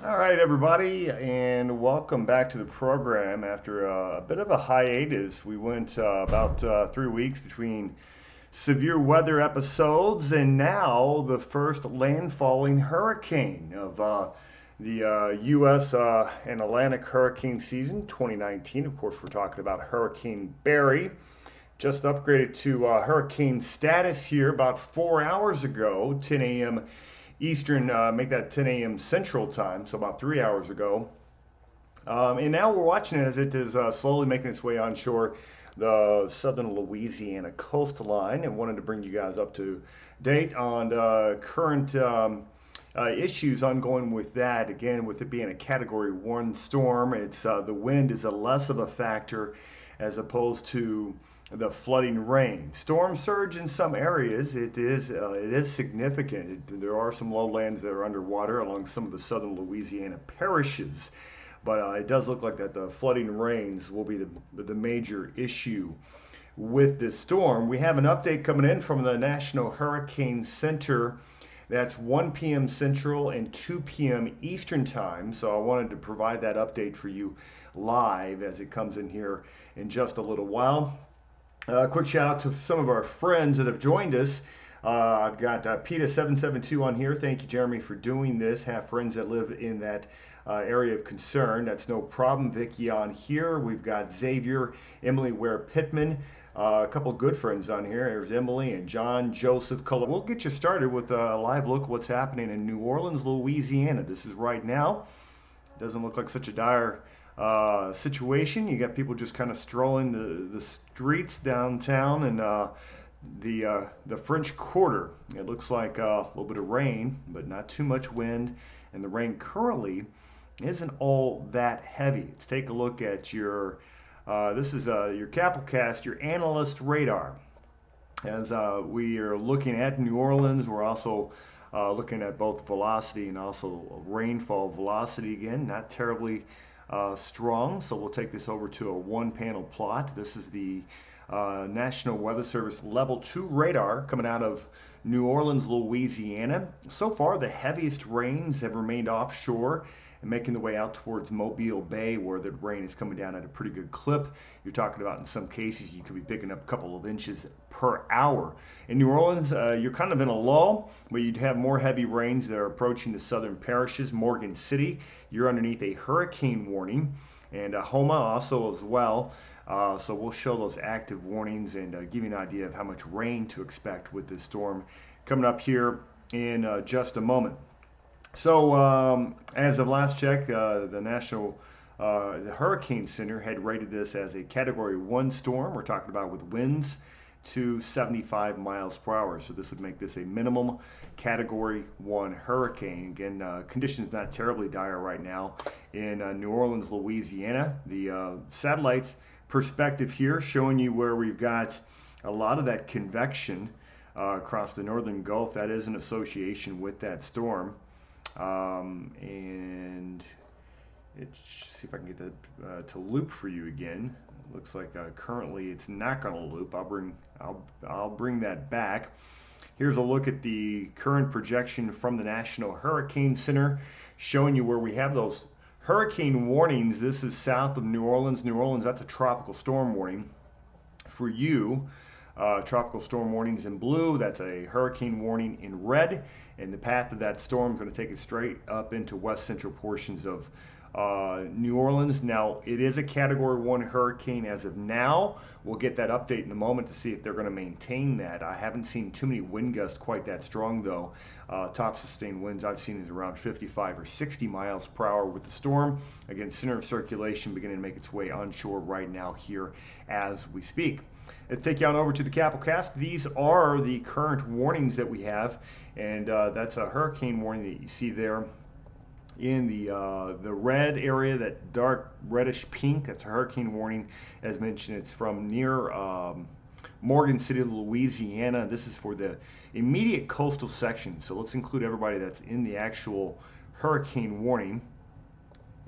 All right, everybody, and welcome back to the program. After a bit of a hiatus, we went about 3 weeks between severe weather episodes and now the first landfalling hurricane of the U.S. And Atlantic hurricane season 2019. Of course, we're talking about Hurricane Barry. Just upgraded to hurricane status here about 4 hours ago, 10 a.m. Eastern, make that 10 a.m. Central Time, so about 3 hours ago. And now we're watching it as it is slowly making its way onshore the southern Louisiana coastline, and wanted to bring you guys up to date on current issues ongoing with that. Again, with it being a Category 1 storm, it's the wind is a less of a factor as opposed to the flooding rain. Storm surge in some areas, it is significant. There are some lowlands that are underwater along some of the southern Louisiana parishes, but it does look like that the flooding rains will be the major issue with this storm. We have an update coming in from the National Hurricane Center. That's 1 p.m. Central and 2 p.m. Eastern Time. So I wanted to provide that update for you live as it comes in here in just a little while. Quick shout out to some of our friends that have joined us. I've got PETA772 on here. Thank you, Jeremy, for doing this. Have friends that live in that area of concern. That's no problem. Vicky on here. We've got Xavier, Emily Ware Pittman. A couple good friends on here. There's Emily and John Joseph Culler. We'll get you started with a live look at what's happening in New Orleans, Louisiana. This is right now. Doesn't look like such a dire situation. You got people just kind of strolling the streets downtown and the French Quarter. It looks like a little bit of rain, but not too much wind, and the rain currently isn't all that heavy. Let's take a look at your this is your Kappellcast, your analyst radar. As we are looking at New Orleans, we're also looking at both velocity and also rainfall velocity. Again, not terribly strong, so we'll take this over to a one-panel plot. This is the National Weather Service Level 2 radar coming out of New Orleans, Louisiana. So far, the heaviest rains have remained offshore and making the way out towards Mobile Bay, where the rain is coming down at a pretty good clip. You're talking about, in some cases, you could be picking up a couple of inches per hour. In New Orleans, you're kind of in a lull, but you'd have more heavy rains that are approaching the southern parishes. Morgan City, you're underneath a hurricane warning, and Homa also as well. So we'll show those active warnings and give you an idea of how much rain to expect with this storm coming up here in just a moment. So as of last check, the National the Hurricane Center had rated this as a Category 1 storm. We're talking about with winds to 75 miles per hour. So this would make this a minimum Category 1 hurricane. Again, conditions not terribly dire right now in New Orleans, Louisiana. The satellites perspective here showing you where we've got a lot of that convection across the northern Gulf. That is in association with that storm. And let's see if I can get that to loop for you again. Looks like currently it's not going to loop. I'll bring that back. Here's a look at the current projection from the National Hurricane Center, showing you where we have those hurricane warnings. This is south of New Orleans. New Orleans, that's a tropical storm warning. For you, tropical storm warnings in blue, that's a hurricane warning in red, and the path of that storm is going to take it straight up into west central portions of New Orleans. Now, it is a Category 1 hurricane as of now. We'll get that update in a moment to see if they're going to maintain that. I haven't seen too many wind gusts quite that strong, though. Top sustained winds I've seen is around 55 or 60 miles per hour with the storm. Again, center of circulation beginning to make its way onshore right now here as we speak. Let's take you on over to the Kappellcast. These are the current warnings that we have, and that's a hurricane warning that you see there in the red area, that dark reddish pink. That's a hurricane warning. As mentioned, it's from near Morgan City, Louisiana. This is for the immediate coastal section. So let's include everybody that's in the actual hurricane warning.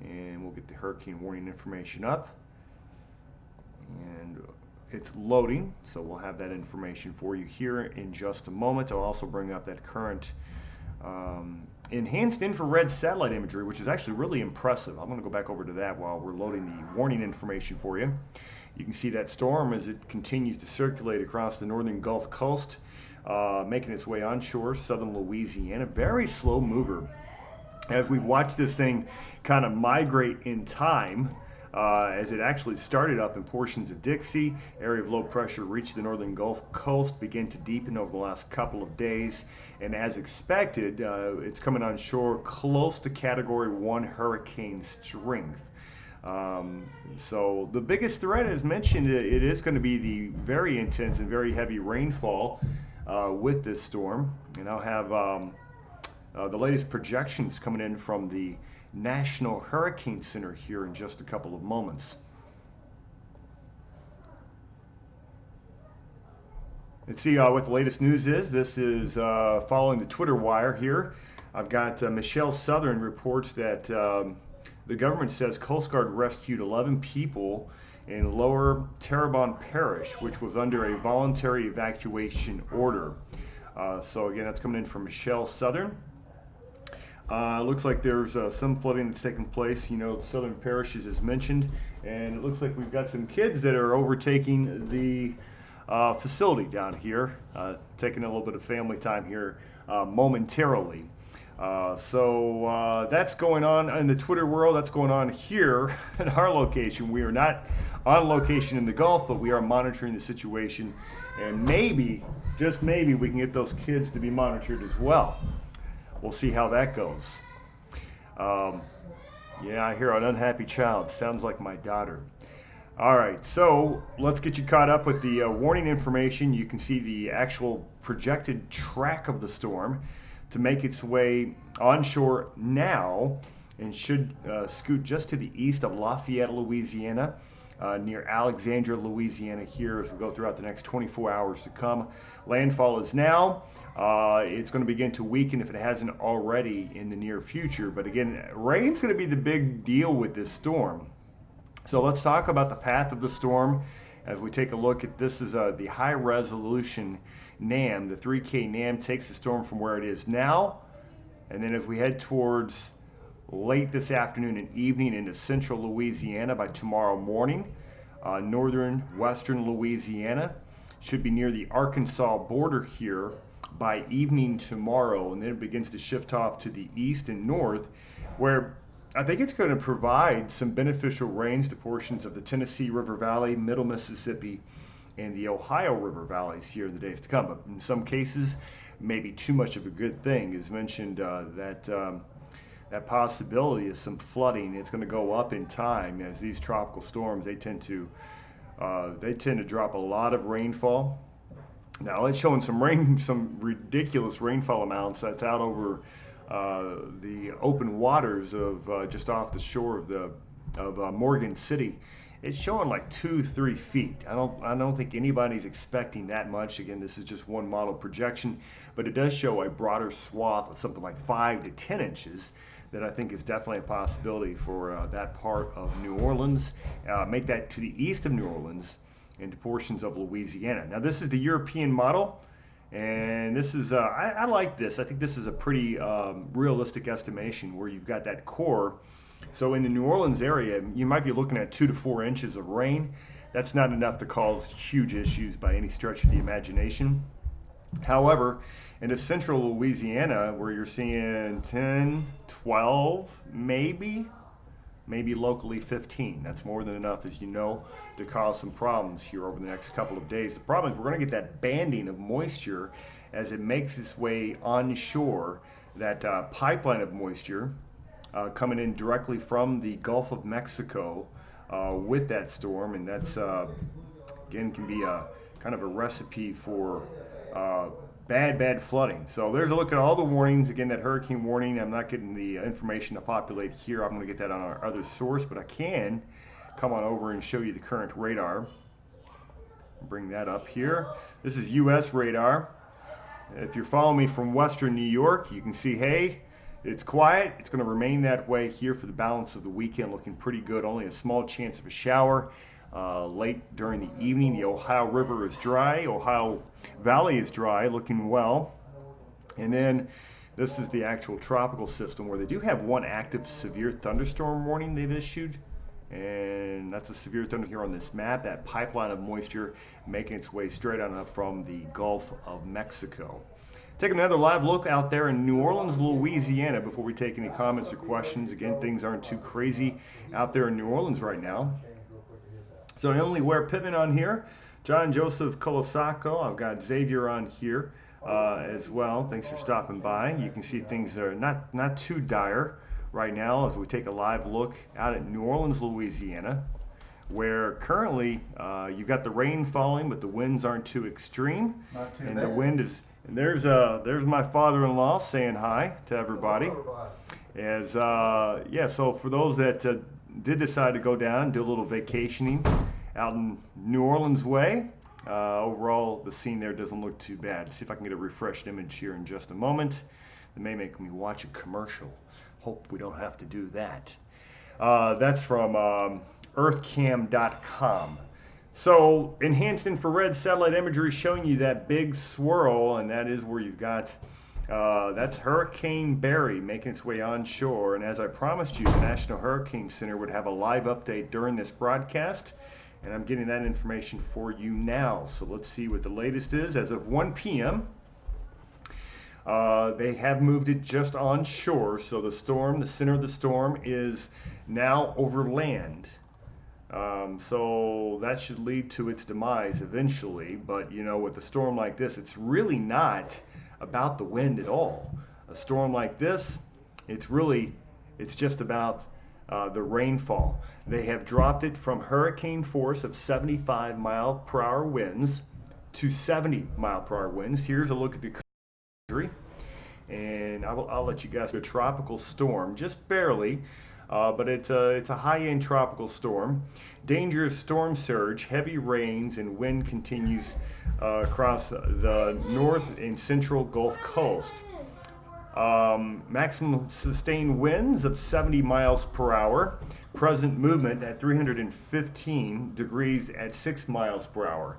And we'll get the hurricane warning information up. And it's loading, so we'll have that information for you here in just a moment. I'll also bring up that current enhanced infrared satellite imagery, which is actually really impressive. I'm going to go back over to that while we're loading the warning information for you. You can see that storm as it continues to circulate across the northern Gulf Coast, making its way onshore, southern Louisiana. Very slow mover. As we've watched this thing kind of migrate in time, as it actually started up in portions of Dixie, area of low pressure reached the northern Gulf Coast, began to deepen over the last couple of days, and as expected, it's coming on shore close to Category 1 hurricane strength. So the biggest threat, as mentioned, it is going to be the very intense and very heavy rainfall with this storm. And I'll have the latest projections coming in from the National Hurricane Center here in just a couple of moments. Let's see what the latest news is. This is following the Twitter wire here. I've got Michelle Southern reports that the government says Coast Guard rescued 11 people in Lower Terrebonne Parish, which was under a voluntary evacuation order. So again, that's coming in from Michelle Southern. Looks like there's some flooding that's taking place, you know, southern parishes as mentioned, and it looks like we've got some kids that are overtaking the facility down here, taking a little bit of family time here momentarily. So that's going on in the Twitter world. That's going on here at our location. We are not on location in the Gulf, but we are monitoring the situation, and maybe, just maybe, we can get those kids to be monitored as well. We'll see how that goes. Yeah, I hear an unhappy child. Sounds like my daughter. All right, so let's get you caught up with the warning information. You can see the actual projected track of the storm to make its way onshore now and should scoot just to the east of Lafayette, Louisiana, near Alexandria, Louisiana here as we go throughout the next 24 hours to come. Landfall is now. It's going to begin to weaken if it hasn't already in the near future. But again, rain's going to be the big deal with this storm. So let's talk about the path of the storm as we take a look at this. Is the high resolution NAM. The 3K NAM takes the storm from where it is now, and then as we head towards late this afternoon and evening into central Louisiana by tomorrow morning, northern western Louisiana should be near the Arkansas border here by evening tomorrow, and then it begins to shift off to the east and north, where I think it's going to provide some beneficial rains to portions of the Tennessee River Valley, Middle Mississippi, and the Ohio River valleys here in the days to come. But in some cases, maybe too much of a good thing. As mentioned, that possibility is some flooding. It's going to go up in time as these tropical storms. They tend to drop a lot of rainfall. Now it's showing some ridiculous rainfall amounts. That's out over the open waters of just off the shore of Morgan City. It's showing like 2-3 feet. I don't think anybody's expecting that much. Again, this is just one model projection, but it does show a broader swath of something like 5 to 10 inches that I think is definitely a possibility for that part of New Orleans. Make that to the east of New Orleans into portions of Louisiana. Now this is the European model, and this is I like this. I think this is a pretty realistic estimation where you've got that core. So in the New Orleans area, you might be looking at 2 to 4 inches of rain. That's not enough to cause huge issues by any stretch of the imagination. However, into central Louisiana, where you're seeing 10, 12, maybe locally 15. That's more than enough, as you know, to cause some problems here over the next couple of days. The problem is we're going to get that banding of moisture as it makes its way onshore, that pipeline of moisture coming in directly from the Gulf of Mexico with that storm, and that's again can be a kind of a recipe for bad flooding. So there's a look at all the warnings. Again, that hurricane warning, I'm not getting the information to populate here. I'm going to get that on our other source, but I can come on over and show you the current radar. Bring that up here. This is US radar. If you're following me from western New York, you can see, hey, it's quiet. It's going to remain that way here for the balance of the weekend, looking pretty good. Only a small chance of a shower late during the evening. The Ohio River is dry. Ohio Valley is dry, looking well. And then This is the actual tropical system where they do have one active severe thunderstorm warning they've issued. And that's a severe thunderstorm here on this map, that pipeline of moisture making its way straight on up from the Gulf of Mexico. Take another live look out there in New Orleans, Louisiana before we take any comments or questions. Again, things aren't too crazy out there in New Orleans right now. So Emily Ware Pittman on here, John Joseph Colasaco, I've got Xavier on here as well. Thanks for stopping by. You can see things are not too dire right now as we take a live look out at New Orleans, Louisiana, where currently you've got the rain falling, but the winds aren't too extreme. Not too and bad. The wind is, and there's my father-in-law saying hi to everybody. As yeah, so for those that did decide to go down and do a little vacationing out in New Orleans way, overall the scene there doesn't look too bad. See if I can get a refreshed image here in just a moment. It may make me watch a commercial. Hope we don't have to do that. That's from earthcam.com. So enhanced infrared satellite imagery showing you that big swirl, and that is where you've got that's Hurricane Barry making its way onshore. And as I promised you, the National Hurricane Center would have a live update during this broadcast, and I'm getting that information for you now. So let's see what the latest is. As of 1 p.m., they have moved it just onshore, so the center of the storm is now over land. So that should lead to its demise eventually, but you know, with a storm like this, it's really not about the wind at all. A storm like this, it's just about the rainfall. They have dropped it from hurricane force of 75 mile per hour winds to 70 mile per hour winds. Here's a look at the country, and I'll let you guys. A tropical storm, just barely, but it's a high-end tropical storm. Dangerous storm surge, heavy rains, and wind continues across the north and central Gulf Coast. Maximum sustained winds of 70 miles per hour. Present movement at 315 degrees at 6 miles per hour.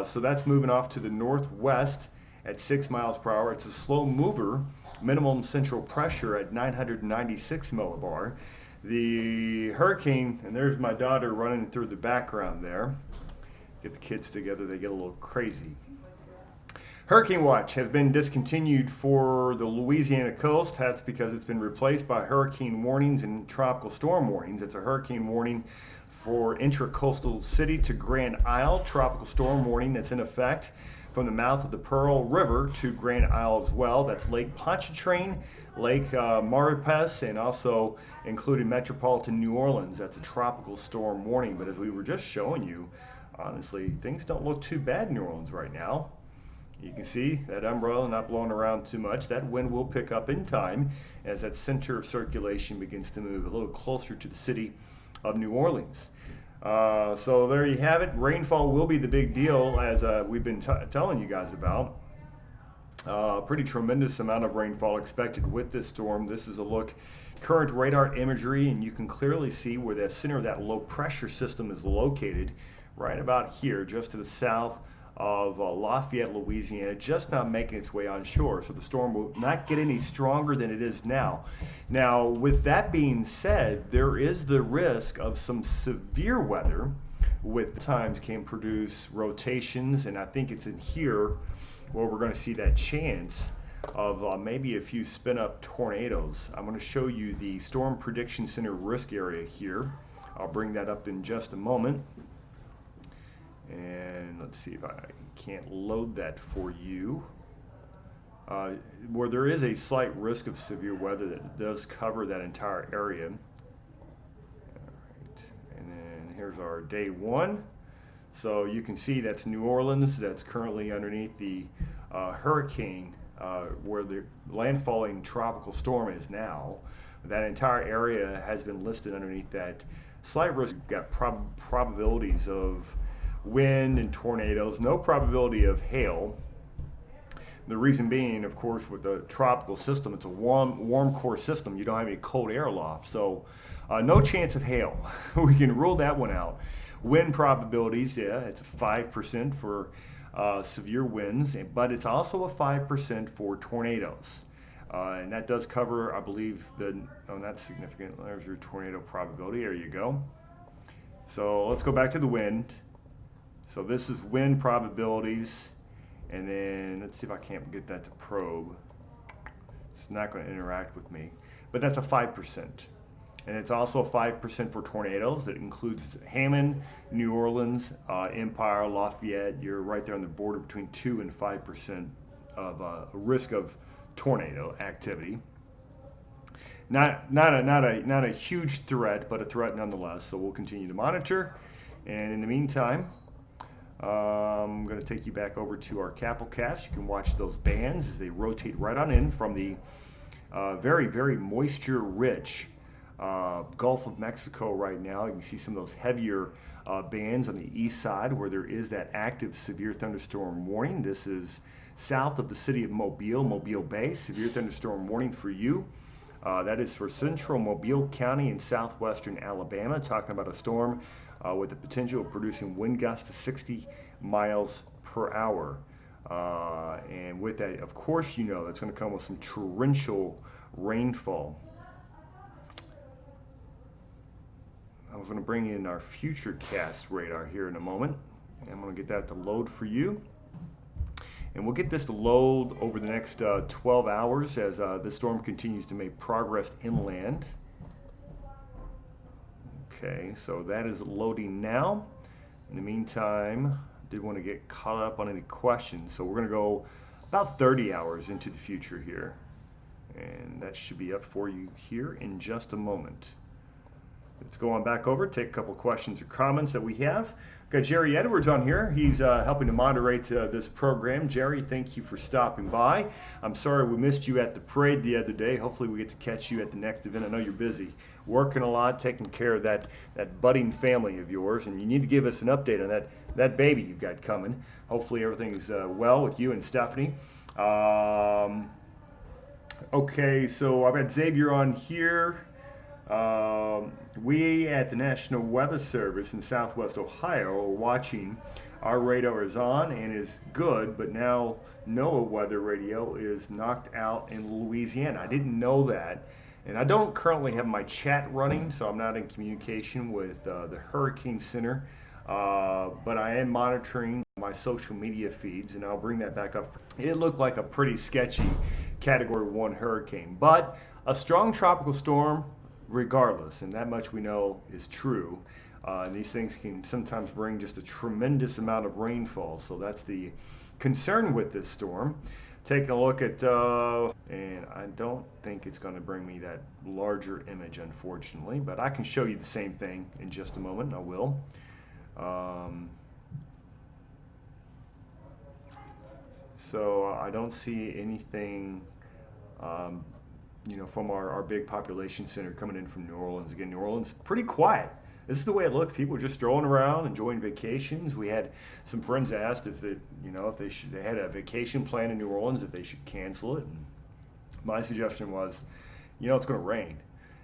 So that's moving off to the northwest at 6 miles per hour. It's a slow mover. Minimum central pressure at 996 millibar. The hurricane, and there's my daughter running through the background there. Get the kids together, they get a little crazy. Hurricane watch has been discontinued for the Louisiana coast. That's because it's been replaced by hurricane warnings and tropical storm warnings. It's a hurricane warning for intracoastal city to Grand Isle, tropical storm warning that's in effect from the mouth of the Pearl River to Grand Isle as well. That's Lake Pontchartrain, Lake Maripes, and also including metropolitan New Orleans. That's a tropical storm warning. But as we were just showing you, honestly, things don't look too bad in New Orleans right now. You can see that umbrella not blowing around too much. That wind will pick up in time as that center of circulation begins to move a little closer to the city of New Orleans. So there you have it. Rainfall will be the big deal, as we've been telling you guys about. Pretty tremendous amount of rainfall expected with this storm. This is a look, current radar imagery, and you can clearly see where the center of that low pressure system is located, right about here, just to the south of Lafayette, Louisiana, just now making its way onshore. So the storm will not get any stronger than it is now. Now, with that being said, there is the risk of some severe weather, with times can produce rotations, and I think it's in here where we're going to see that chance of maybe a few spin-up tornadoes. I'm going to show you the Storm Prediction Center risk area here. I'll bring that up in just a moment. And let's see if I can't load that for you. Where there is a slight risk of severe weather that does cover that entire area. All right. And then here's our day one. So you can see that's New Orleans. That's currently underneath the hurricane where the landfalling tropical storm is now. That entire area has been listed underneath that slight risk. We've got probabilities of wind and tornadoes, no probability of hail. The reason being, of course, with the tropical system, it's a warm core system. You don't have any cold air aloft, so no chance of hail. We can rule that one out. Wind probabilities, yeah, it's a 5% for severe winds, but it's also a 5% for tornadoes. And that does cover, I believe, oh, that's significant. There's your tornado probability. There you go. So let's go back to the wind. So this is wind probabilities. And then let's see if I can't get that to probe. It's not going to interact with me. But that's a 5%. And it's also 5% for tornadoes. That includes Hammond, New Orleans, Empire, Lafayette. You're right there on the border between 2 and 5% of a risk of tornado activity. Not a huge threat, but a threat nonetheless. So we'll continue to monitor. And in the meantime, I'm going to take you back over to our Kappell cast. You can watch those bands as they rotate right on in from the very, very moisture-rich Gulf of Mexico right now. You can see some of those heavier bands on the east side where there is that active severe thunderstorm warning. This is south of the city of Mobile, Mobile Bay. Severe thunderstorm warning for you. That is for central Mobile County in southwestern Alabama. Talking about a storm with the potential of producing wind gusts to 60 miles per hour. And with that, of course, you know that's going to come with some torrential rainfall. I was going to bring in our future cast radar here in a moment. I'm going to get that to load for you. And we'll get this to load over the next 12 hours as this storm continues to make progress inland. Okay, so that is loading now. In the meantime, I did want to get caught up on any questions. So we're going to go about 30 hours into the future here. And that should be up for you here in just a moment. Let's go on back over, take a couple questions or comments that we have. Got Jerry Edwards on here. He's helping to moderate this program. Jerry, thank you for stopping by. I'm sorry we missed you at the parade the other day. Hopefully we get to catch you at the next event. I know you're busy, working a lot, taking care of that budding family of yours, and you need to give us an update on that baby you've got coming. Hopefully everything's well with you and Stephanie. Okay, so I've got Xavier on here. We at the National Weather Service in Southwest Ohio are watching. Our radar is on and is good, but now NOAA weather radio is knocked out in Louisiana. I didn't know that, and I don't currently have my chat running, so I'm not in communication with the Hurricane Center, but I am monitoring my social media feeds, and I'll bring that back up. It looked like a pretty sketchy Category 1 hurricane, but a strong tropical storm regardless, and that much we know is true. And these things can sometimes bring just a tremendous amount of rainfall, so that's the concern with this storm. Taking a look at, and I don't think it's going to bring me that larger image, unfortunately, but I can show you the same thing in just a moment. I will. So I don't see anything from our big population center coming in from New Orleans. Again, New Orleans, pretty quiet. This is the way it looks. People are just strolling around, enjoying vacations. We had some friends asked if they had a vacation plan in New Orleans, if they should cancel it. And my suggestion was, it's going to rain.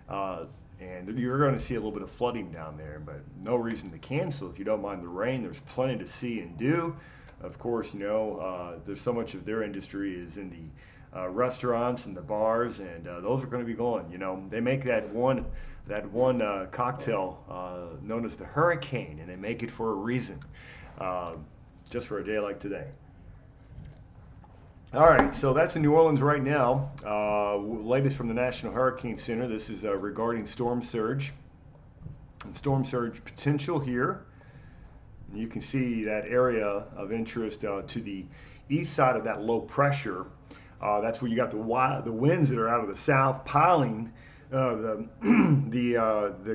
And you're going to see a little bit of flooding down there, but no reason to cancel if you don't mind the rain. There's plenty to see and do. Of course, there's so much of their industry is in the restaurants and the bars, and those are going to be going. They make that one cocktail known as the Hurricane, and they make it for a reason, just for a day like today. All right, so that's in New Orleans right now. Latest from the National Hurricane Center. This is regarding storm surge and storm surge potential here. And you can see that area of interest to the east side of that low pressure. That's where you got the winds that are out of the south piling the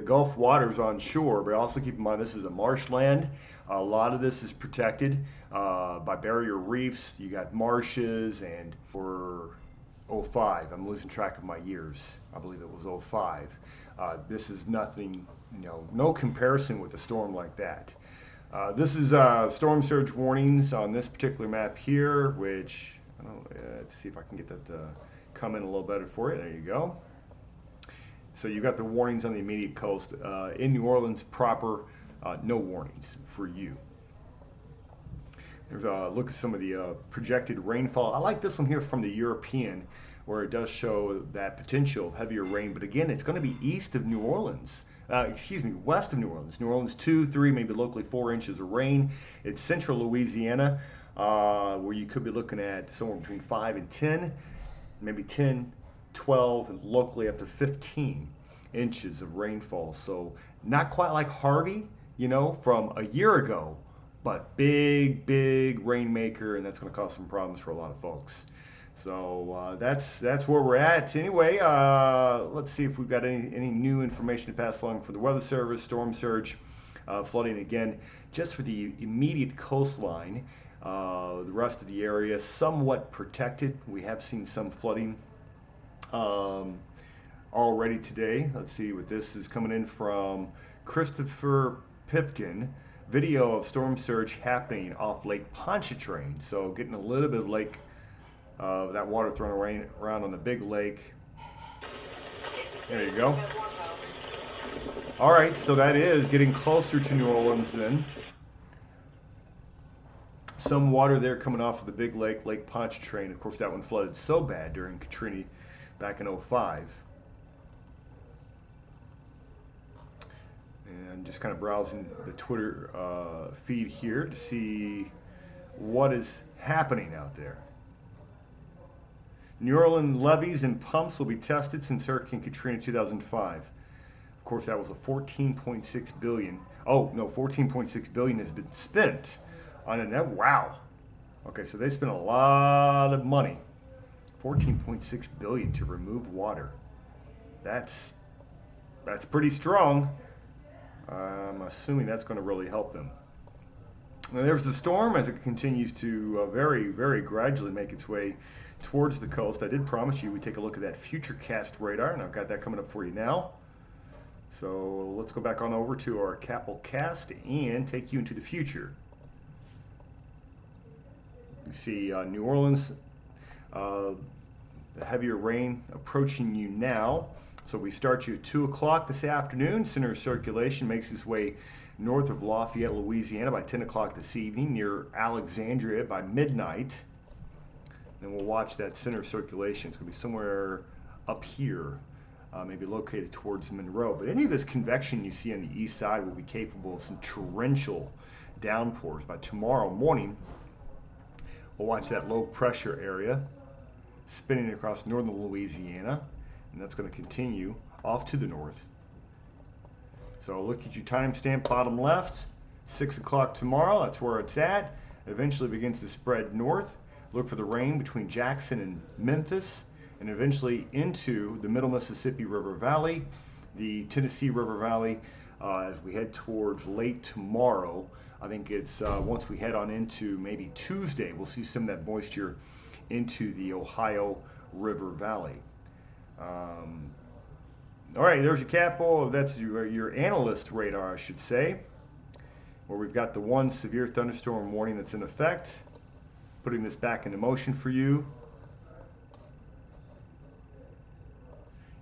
Gulf waters on shore. But also keep in mind this is a marshland. A lot of this is protected by barrier reefs. You got marshes, and for 05, I'm losing track of my years. I believe it was 05. This is nothing, no comparison with a storm like that. This is storm surge warnings on this particular map here, which let's see if I can get that to come in a little better for you. There you go. So you've got the warnings on the immediate coast. In New Orleans proper, no warnings for you. There's a look at some of the projected rainfall. I like this one here from the European, where it does show that potential of heavier rain. But again, it's going to be east of New Orleans. West of New Orleans. New Orleans 2, 3, maybe locally 4 inches of rain. It's central Louisiana, where you could be looking at somewhere between 5 and 10, maybe 10, 12, and locally up to 15 inches of rainfall. So not quite like Harvey, from a year ago, but big, big rainmaker, and that's going to cause some problems for a lot of folks. So that's where we're at. Anyway, let's see if we've got any new information to pass along for the Weather Service. Storm surge, flooding again, just for the immediate coastline. The rest of the area somewhat protected. We have seen some flooding already today. Let's see what this is coming in from Christopher Pipkin. Video of storm surge happening off Lake Pontchartrain. So getting a little bit of lake, that water thrown around on the big lake. There you go. All right, so that is getting closer to New Orleans then. Some water there coming off of the big lake, Lake Pontchartrain. Of course, that one flooded so bad during Katrina back in 2005. And just kind of browsing the Twitter feed here to see what is happening out there. New Orleans levees and pumps will be tested since Hurricane Katrina 2005. Of course, that was a 14.6 billion. Oh no, 14.6 billion has been spent on it. Wow. Okay, so they spent a lot of money. 14.6 billion to remove water. That's pretty strong. I'm assuming that's going to really help them. Now there's the storm as it continues to very, very gradually make its way towards the coast. I did promise you we'd take a look at that Futurecast radar, and I've got that coming up for you now. So let's go back on over to our Kappell cast and take you into the future. You see New Orleans, the heavier rain approaching you now. So we start you at 2 o'clock this afternoon. Center of circulation makes its way north of Lafayette, Louisiana by 10 o'clock this evening, near Alexandria by midnight. Then we'll watch that center of circulation. It's going to be somewhere up here, maybe located towards Monroe. But any of this convection you see on the east side will be capable of some torrential downpours. By tomorrow morning, we'll watch that low pressure area spinning across northern Louisiana. And that's going to continue off to the north. So look at your timestamp bottom left, 6 o'clock tomorrow, that's where it's at. Eventually begins to spread north. Look for the rain between Jackson and Memphis, and eventually into the middle Mississippi River Valley, the Tennessee River Valley, as we head towards late tomorrow. I think it's once we head on into maybe Tuesday, we'll see some of that moisture into the Ohio River Valley. All right, there's your Kappell. That's your analyst radar, I should say, where we've got the one severe thunderstorm warning that's in effect. Putting this back into motion for you.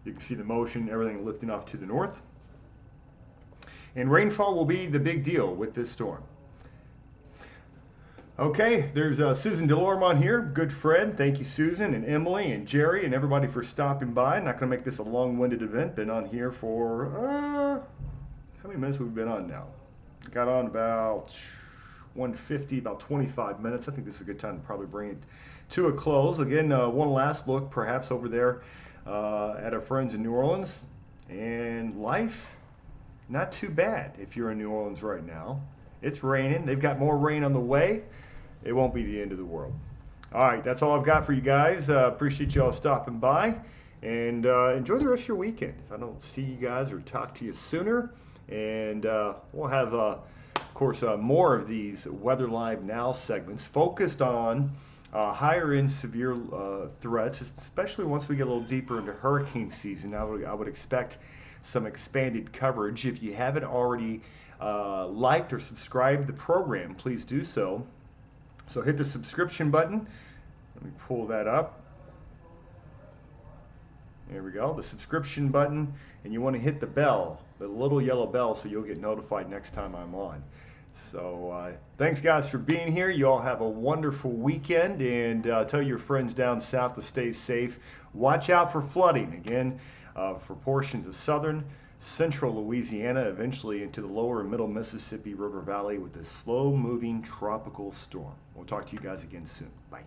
You can see the motion, everything lifting off to the north. And rainfall will be the big deal with this storm. Okay, there's Susan DeLorme on here. Good friend. Thank you, Susan, and Emily, and Jerry, and everybody for stopping by. Not going to make this a long-winded event. Been on here for, how many minutes have we been on now? Got on about 150, about 25 minutes. I think this is a good time to probably bring it to a close. Again, one last look, perhaps over there at our friends in New Orleans. And life, not too bad if you're in New Orleans right now. It's raining. They've got more rain on the way. It won't be the end of the world. All right, that's all I've got for you guys. Appreciate you all stopping by, and enjoy the rest of your weekend. If I don't see you guys or talk to you sooner, and we'll have, of course, more of these Weather Live Now segments focused on higher end severe threats, especially once we get a little deeper into hurricane season. I would expect some expanded coverage. If you haven't already liked or subscribed to the program, please do so. So hit the subscription button. Let me pull that up. There we go, the subscription button, and you want to hit the bell, the little yellow bell, so you'll get notified next time I'm on. So thanks, guys, for being here. You all have a wonderful weekend, and tell your friends down south to stay safe. Watch out for flooding again for portions of southern, central Louisiana, eventually into the lower and middle Mississippi River Valley with a slow-moving tropical storm. We'll talk to you guys again soon. Bye.